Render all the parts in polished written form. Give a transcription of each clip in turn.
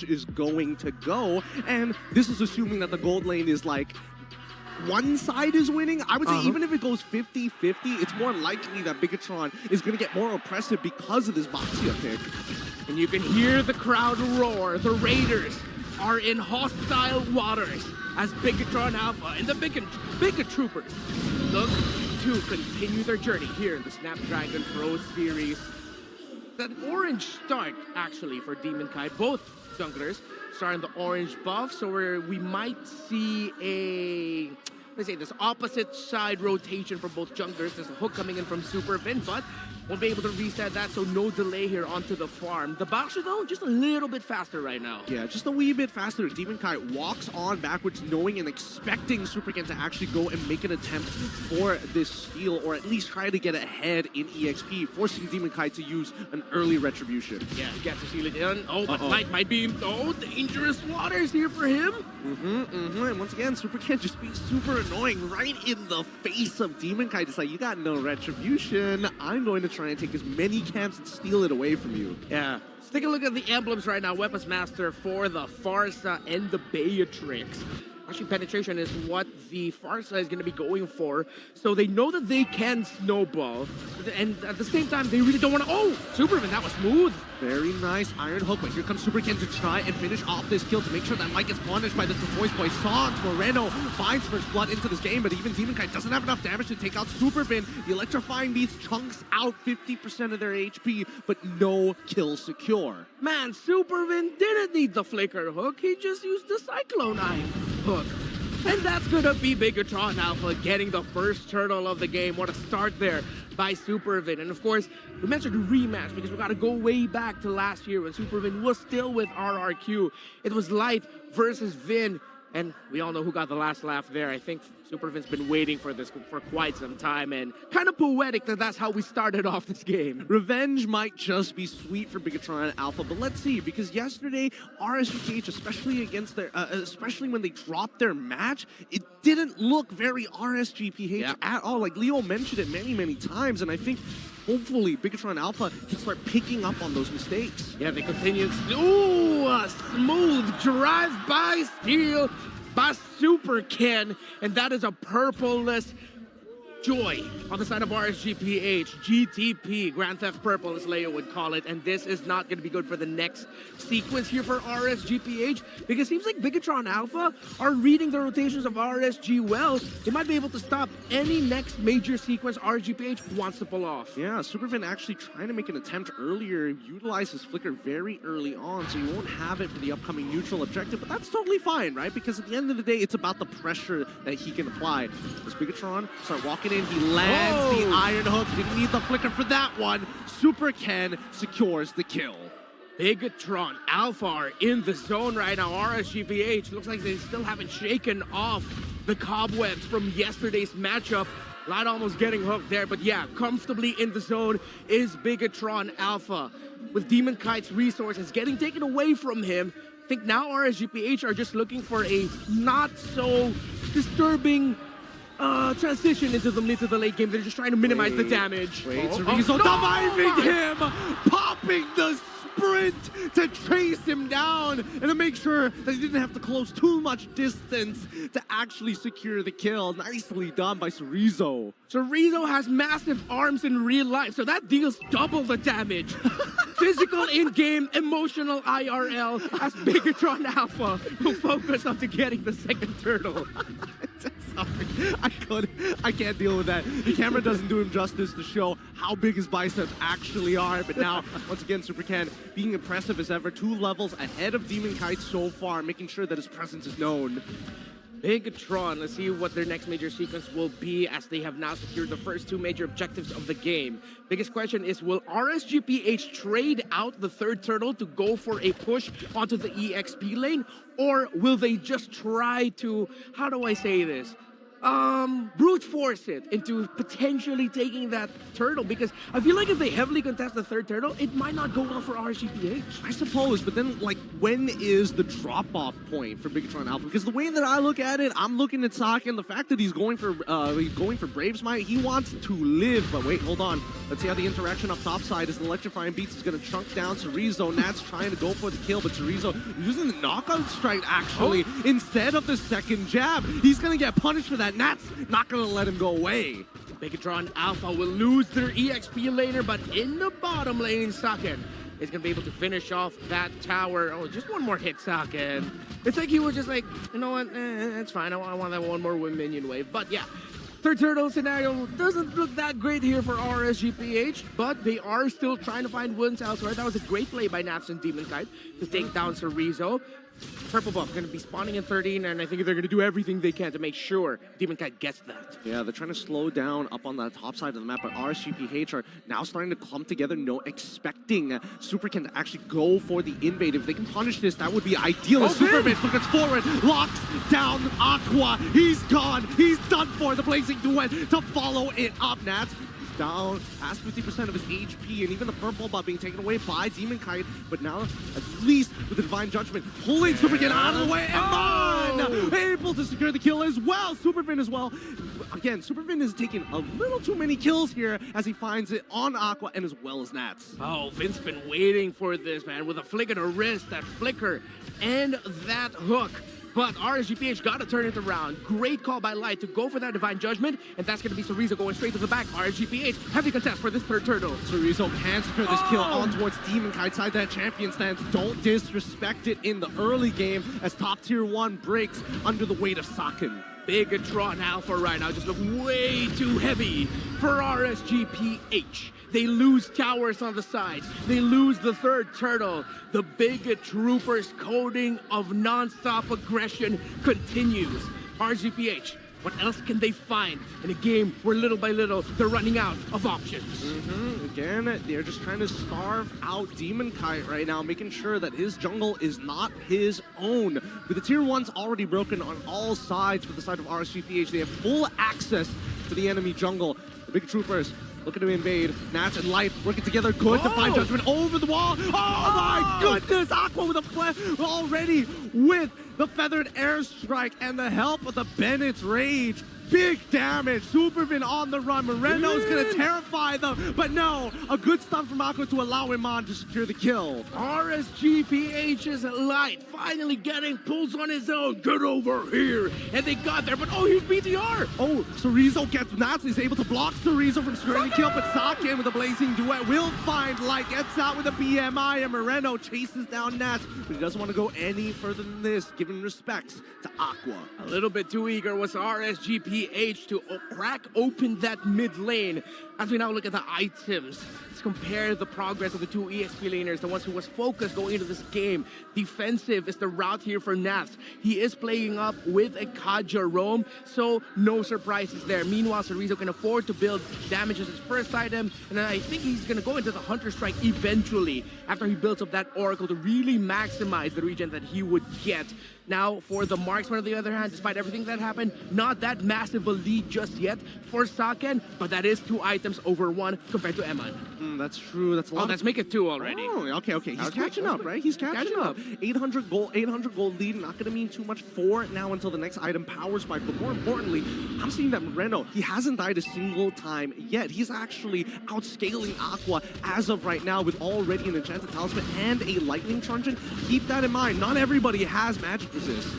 is going to go, and this is assuming that the gold lane is like one side is winning. I would say even if it goes 50-50, it's more likely that Bigetron is going to get more oppressive because of this Boxia pick. And you can hear the crowd roar. The Raiders are in hostile waters as Bigetron Alpha and the Biget Troopers look to continue their journey here in the Snapdragon Pro Series. An orange start, actually, for Demon Kite. Both junglers starting the orange buff, so we might see a, let's say, this opposite side rotation for both junglers. There's a hook coming in from Supervin, but we'll be able to reset that, so no delay here onto the farm. The Boxer, though, just a little bit faster right now. Yeah, just a wee bit faster. Demon Kite walks on backwards, knowing and expecting Superken to actually go and make an attempt for this steal, or at least try to get ahead in EXP, forcing Demon Kite to use an early retribution. Yeah, he gets to seal it in. Oh, but Light might be, dangerous waters here for him. And once again, Superken just being super annoying right in the face of Demon Kite. It's like, you got no retribution. I'm going to try and take as many camps and steal it away from you. Yeah. Let's take a look at the emblems right now. Weapons Master for the Farsa and the Beatrix. Actually, penetration is what the Farsa is going to be going for. So they know that they can snowball. And at the same time, they really don't want to... Oh, Superman, that was smooth. Very nice Iron Hook, but here comes Superken to try and finish off this kill to make sure that Mike gets punished by the Voice Poissons. Moreno finds first blood into this game, but even Demon Kite doesn't have enough damage to take out Supervin. The Electrifying Beast chunks out 50% of their HP, but no kill secure. Man, Supervin didn't need the Flicker Hook. He just used the Cyclone Eye hook. And that's gonna be Bigetron Alpha getting the first turtle of the game. What a start there by Supervin. And of course, we mentioned a rematch because we gotta go way back to last year when Supervin was still with RRQ. It was Light versus Vin. And we all know who got the last laugh there. I think Supervin's been waiting for this for quite some time, and kind of poetic that that's how we started off this game. Revenge might just be sweet for Bigetron Alpha, but let's see, because yesterday, RSGPH, especially against their, especially when they dropped their match, it didn't look very RSGPH at all. Like Leo mentioned it many, many times, and I think hopefully Bigetron Alpha can start picking up on those mistakes. Yeah, they continue. Ooh, a smooth drive-by steal by Superken, and that is a purpleless joy on the side of RSGPH. GTP, Grand Theft Purple, as Leo would call it, and this is not going to be good for the next sequence here for RSGPH, because it seems like Bigetron Alpha are reading the rotations of RSG well. They might be able to stop any next major sequence RSGPH wants to pull off. Yeah, Supervin actually trying to make an attempt earlier, utilize his flicker very early on, so you won't have it for the upcoming neutral objective, but that's totally fine, right? Because at the end of the day, it's about the pressure that he can apply. Does Bigetron start walking in? He lands the Iron Hook. Didn't need the flicker for that one. Superken secures the kill. Bigetron Alpha are in the zone right now. RSGPH looks like they still haven't shaken off the cobwebs from yesterday's matchup. Light almost getting hooked there, but yeah, comfortably in the zone is Bigetron Alpha. With Demon Kite's resources getting taken away from him, I think now RSGPH are just looking for a not so disturbing transition into the mid to the late game. They're just trying to minimize the damage. Rizzo diving him, popping the sprint to chase him down and to make sure that he didn't have to close too much distance to actually secure the kill. Nicely done by Cerezo. Cerezo has massive arms in real life, so that deals double the damage. Physical in-game, emotional IRL as Bigetron Alpha will focus on to getting the second turtle. Sorry, I can't deal with that. The camera doesn't do him justice to show how big his biceps actually are. But now, once again, Superken being impressive as ever, 2 levels ahead of Demon Kite so far, making sure that his presence is known. Bigetron, let's see what their next major sequence will be as they have now secured the first 2 major objectives of the game. Biggest question is, will RSGPH trade out the third turtle to go for a push onto the EXP lane? Or will they just try to, how do I say this? brute force it into potentially taking that turtle, because I feel like if they heavily contest the third turtle, it might not go well for RSGPH. I suppose, but then, like, when is the drop-off point for Bigetron Alpha? Because the way that I look at it, I'm looking at Saki, and the fact that he's going for Brave's Might, he wants to live. But wait, hold on. Let's see how the interaction up top side is. The Electrifying Beats is going to chunk down Chorizo. Nat's trying to go for the kill, but Chorizo using the knockout strike, actually, instead of the second jab. He's going to get punished for that. Nat's not going to let him go away. Bigetron Alpha will lose their EXP laner, but in the bottom lane, Saken is going to be able to finish off that tower. Oh, just one more hit, Saken. It's like he was just like, you know what, it's fine. I want that one more minion wave. But yeah, third turtle scenario doesn't look that great here for RSGPH, but they are still trying to find wins elsewhere. That was a great play by Nats and Demon Kite to take down Chorizo. Purple buff going to be spawning in 13, and I think they're going to do everything they can to make sure Demon Kite gets that. Yeah, they're trying to slow down up on that top side of the map, but RSGPH are now starting to clump together, expecting Superkin to actually go for the invade. If they can punish this, that would be ideal. Superman gets forward, locks down Aqua. He's gone. He's done for. The Blazing Duet to follow it up. Nats down past 50% of his HP, and even the purple buff being taken away by Demon Kite. But now, at least with the Divine Judgment, pulling Superfin out of the way, and able to secure the kill as well. Superfin as well. Again, Superfin is taking a little too many kills here as he finds it on Aqua and as well as Nats. Oh, Vince been waiting for this, man, with a flick of the wrist, that flicker, and that hook. But RSGPH got to turn it around. Great call by Light to go for that Divine Judgment, and that's going to be Chorizo going straight to the back. RSGPH, heavy contest for this third turtle. Chorizo can secure this kill on towards Demon Kite side. That champion stance, don't disrespect it in the early game as top tier 1 breaks under the weight of Saken. Bigetron Alpha right now just look way too heavy for RSGPH. They lose towers on the sides. They lose the third turtle. The Bigot Troopers' coding of non-stop aggression continues. RSGPH, what else can they find in a game where little by little they're running out of options? Again, they're just trying to starve out Demon Kite right now, making sure that his jungle is not his own. With the tier 1s already broken on all sides for the side of RSGPH, they have full access to the enemy jungle. The Big Troopers looking to invade. Nats and Light working together. Good. Divine Judgment over the wall. Oh my goodness! Aqua with a flip already with the feathered airstrike and the help of the Bennett's Rage. Big damage. Superfin on the run. Moreno's gonna terrify them, but no, a good stun from Aqua to allow him on to secure the kill. RSGPH's Light finally getting pulls on his own. Get over here. And they got there, but oh, here's BTR. Oh, Chorizo gets Nats. He's able to block Chorizo from securing the kill, but Saki with a Blazing Duet will find Light. Gets out with a BMI, and Moreno chases down Nats, but he doesn't want to go any further than this, giving respects to Aqua. A little bit too eager was RSGPH to crack open that mid lane. As we now look at the items, let's compare the progress of the two EXP laners, the ones who was focused going into this game. Defensive is the route here for Nats. He is playing up with a Kaja roam, so no surprises there. Meanwhile, Chorizo can afford to build damage as his first item, and then I think he's going to go into the Hunter Strike eventually after he builds up that Oracle to really maximize the regen that he would get. Now, for the Marksman, on the other hand, despite everything that happened, not that massive a lead just yet for Saken, but that is 2 items over 1 compared to Eman. That's true. That's a lot. Let's make it 2 already. Oh, okay. He's catching up, right? He's catching up. 800 gold lead. Not going to mean too much for now until the next item, Power Spike. But more importantly, I'm seeing that Moreno, he hasn't died a single time yet. He's actually outscaling Aqua as of right now with already an Enchanted Talisman and a Lightning Truncheon. Keep that in mind. Not everybody has magic resist.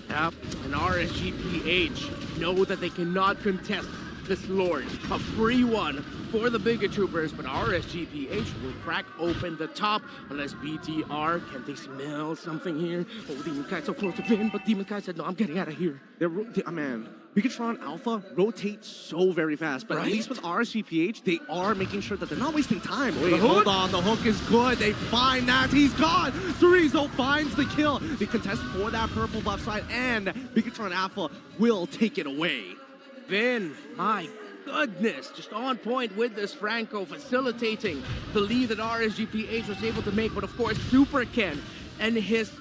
Yep, and RSGPH know that they cannot contest this Lord. A free one for the Bigot Troopers, but RSGPH will crack open the top unless BTR, can they smell something here? Oh, Demon Kite so close to Finn, but Demon Kite said, no, I'm getting out of here. Man, Bigetron Alpha rotates so very fast, but at least with RSGPH, they are making sure that they're not wasting time. Wait, hold on, the hook is good. They find that, he's gone. Chorizo finds the kill. They contest for that purple buff side, and Bigetron Alpha will take it away. Finn, my goodness, just on point with this Franco, facilitating the lead that RSGPH was able to make, but of course, Super Ken and his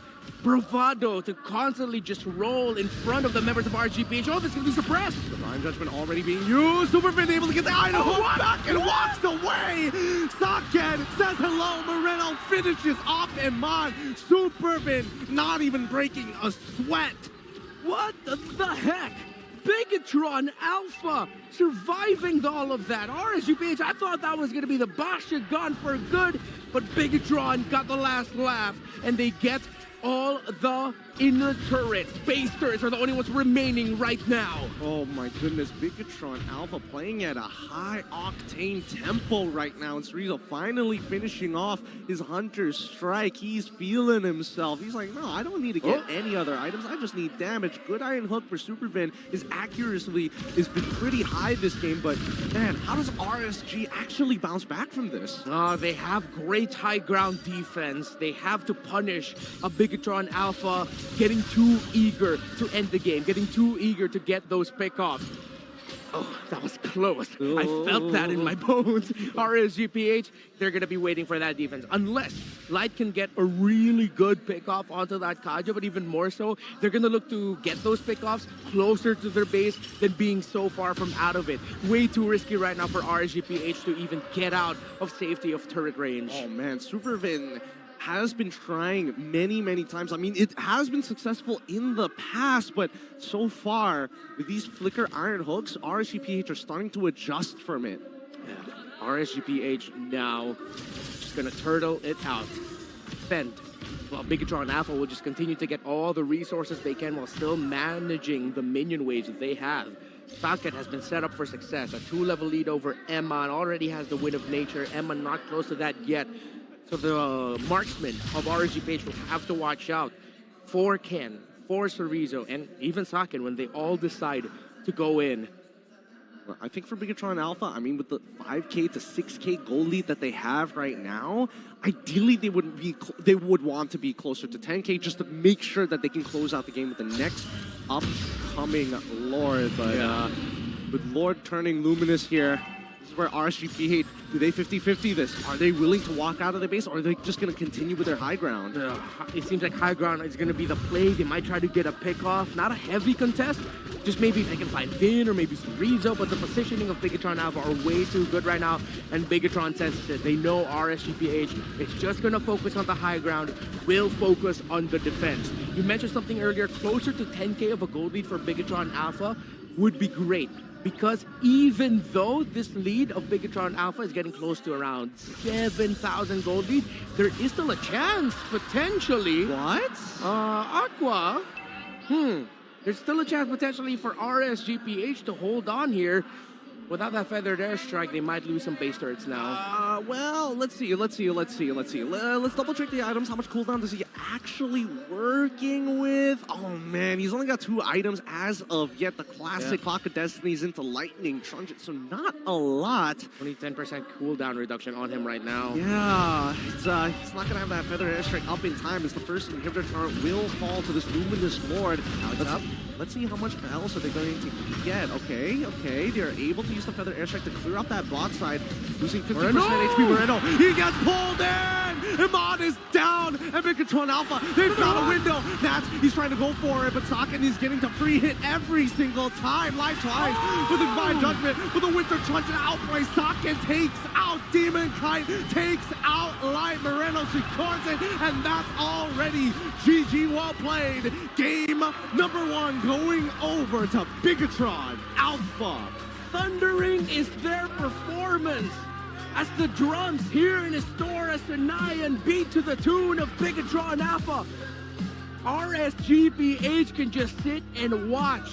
bravado to constantly just roll in front of the members of RGPH. Oh, this is going to be suppressed. Divine Judgment already being used. Superfin able to get the item back and walks away. Saken says hello. Moreno finishes off Iman. Superfin not even breaking a sweat. What the heck? Bigetron Alpha surviving all of that. RSGPH, I thought that was going to be the Basha gone for good, but Bigetron got the last laugh, and they get all the inner turrets. Base turrets are the only ones remaining right now. Oh my goodness, Bigetron Alpha playing at a high octane tempo right now. And Cerezo finally finishing off his Hunter's Strike. He's feeling himself. He's like, no, I don't need to get any other items. I just need damage. Good Iron Hook for Superfin. His accuracy has been pretty high this game, but man, how does RSG actually bounce back from this? They have great high ground defense. They have to punish a Bigetron Alpha getting too eager to end the game, getting too eager to get those pickoffs. Oh, that was close. I felt that in my bones. RSGPH, they're going to be waiting for that defense. Unless Light can get a really good pickoff onto that Kaja, but even more so, they're going to look to get those pickoffs closer to their base than being so far from out of it. Way too risky right now for RSGPH to even get out of safety of turret range. Oh man, Superfin has been trying many times. I mean, it has been successful in the past, but so far, with these flicker iron hooks, RSGPH are starting to adjust from it. Yeah. RSGPH now just gonna turtle it out. Defend. Well, Bigetron Apha will just continue to get all the resources they can while still managing the minion waves that they have. Saket has been set up for success. A 2-level lead over Emma and already has the Wind of Nature. Emma not close to that yet. So the marksmen of RSGPH will have to watch out for Ken, for Cerezo, and even Saken when they all decide to go in. I think for Bigetron Alpha, I mean, with the 5K to 6K goal lead that they have right now, ideally they would want to be closer to 10K just to make sure that they can close out the game with the next upcoming Lord. But with Lord turning Luminous here, this is where RSGPH, do they 50-50 this? Are they willing to walk out of the base, or are they just going to continue with their high ground? It seems like high ground is going to be the play. They might try to get a pick off. Not a heavy contest. Just maybe if they can find Vin or maybe Cerezo, but the positioning of Bigetron Alpha are way too good right now, and Bigetron senses it. They know RSGPH is just going to focus on the high ground, will focus on the defense. You mentioned something earlier, closer to 10K of a gold lead for Bigetron Alpha would be great. Because even though this lead of Bigetron Alpha is getting close to around 7,000 gold lead, there is still a chance, potentially. What? Aqua. There's still a chance potentially for RSGPH to hold on here. Without that feathered airstrike, they might lose some base turrets now. Well, let's see. Let's double check the items. How much cooldown is he actually working with? Oh man, he's only got 2 items as of yet. The classic Clock of Destiny's into Lightning Truncheon, so not a lot. Only 10% cooldown reduction on him right now. Yeah, he's not gonna have that feathered airstrike up in time as the first inhibitor turret will fall to this Luminous Lord. Let's see how much else are they going to get. Okay, they're able to use the feather airstrike to clear up that bot side, losing 50% HP. Moreno, he gets pulled in! Iman is down, and Bigetron Alpha, they've got a window. He's trying to go for it, but Saken is getting to free hit every single time. Life twice with the Divine Judgment, with the Winter Truncheon outplay. Saken takes out Demon Kite, takes out Light. Moreno secures it, and that's already GG, well played. Game number 1 going over to Bigetron Alpha. Thundering is their performance as the drums here in Astora Sanayan beat to the tune of Bigetron Apha. RSGPH can just sit and watch